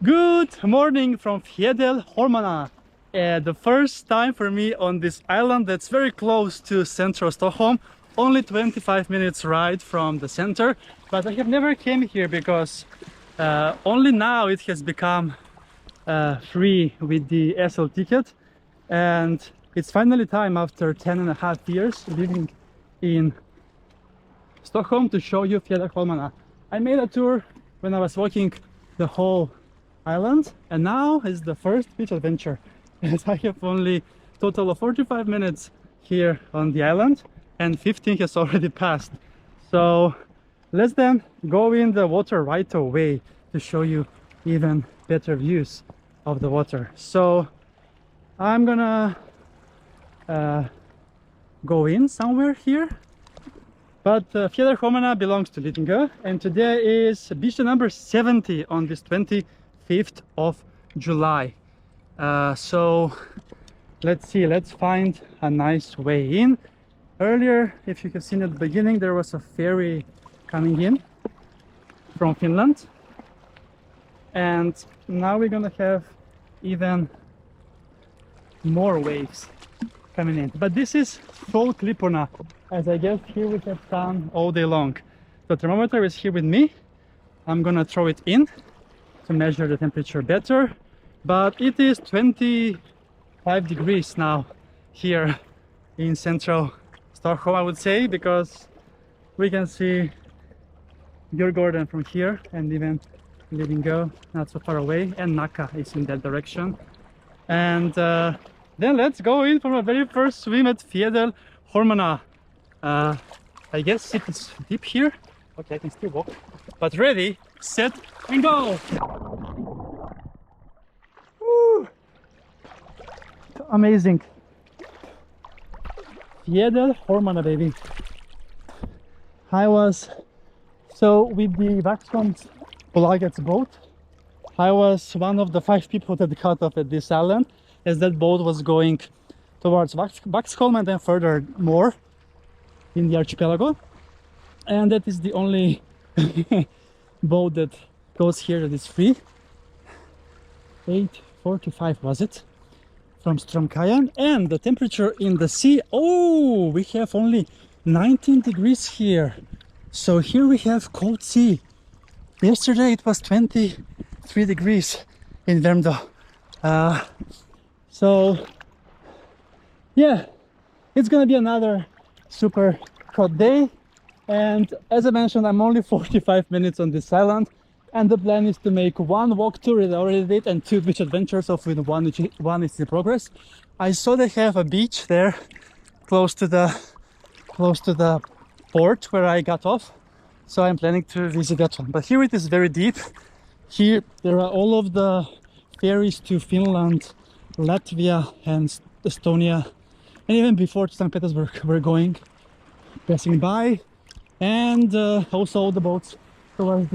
Good morning from Fjäderholmarna. The first time for me on this island that's very close to central Stockholm, only 25 minutes ride from the center, but I have never came here because only now it has become free with the SL ticket, and it's finally time after 10.5 years living in Stockholm to show you Fjäderholmarna. I made a tour when I was walking the whole island, and now is the first beach adventure, as I have only total of 45 minutes here on the island and 15 has already passed. So let's then go in the water right away to show you even better views of the water. So I'm gonna go in somewhere here, but Fjäderholmarna belongs to Lidingö, and today is beach number 70 on this 25th of July. So let's see, let's find a nice way in. Earlier, if you have seen at the beginning, there was a ferry coming in from Finland, and now we're gonna have even more waves coming in. But this is Fjäderholmarna, as I guess here we have sun all day long. The thermometer is here with me. I'm gonna throw it in to measure the temperature better, but it is 25 degrees now here in central Stockholm, I would say, because we can see Djurgården from here and even Lidingö not so far away, and Nacka is in that direction. And then let's go in for my very first swim at Fjäderholmarna. I guess it is deep here. Okay, I can still walk, but ready, set, and go! Woo. Amazing. Fjäderholmarna, baby. I was so with the Waxholmsbolaget boat. I was one of the 5 people that got off at this island, as that boat was going towards Waxholm and then further more in the archipelago. And that is the only boat that goes here that is free. 8:45 was it, from Strömkajen. And the temperature in the sea, oh, we have only 19 degrees here. So here we have cold sea. Yesterday it was 23 degrees in Värmdö. So yeah, it's gonna be another super hot day. And as I mentioned, I'm only 45 minutes on this island, and the plan is to make 1 walk tour that I already did and 2 beach adventures, of which one is in progress. I saw they have a beach there close to the port where I got off, so I'm planning to visit that one. But here it is very deep. Here there are all of the ferries to Finland, Latvia and Estonia, and even before to St. Petersburg we're going, passing by. And also all the boats towards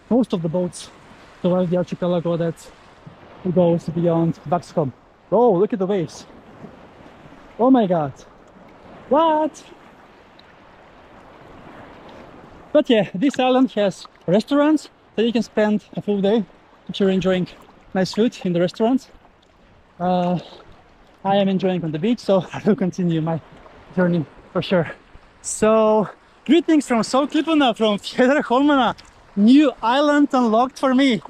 most of the boats towards the archipelago that goes beyond Waxholm. Oh, look at the waves. Oh my god. What? But yeah, this island has restaurants that you can spend a full day if you're enjoying nice food in the restaurants. I am enjoying on the beach, so I will continue my journey for sure. So greetings from Fjäderholmarna, from Fjäderholmarna. New island unlocked for me,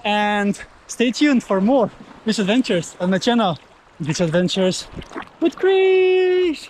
and stay tuned for more beach adventures on my channel, Beach Adventures with Chris.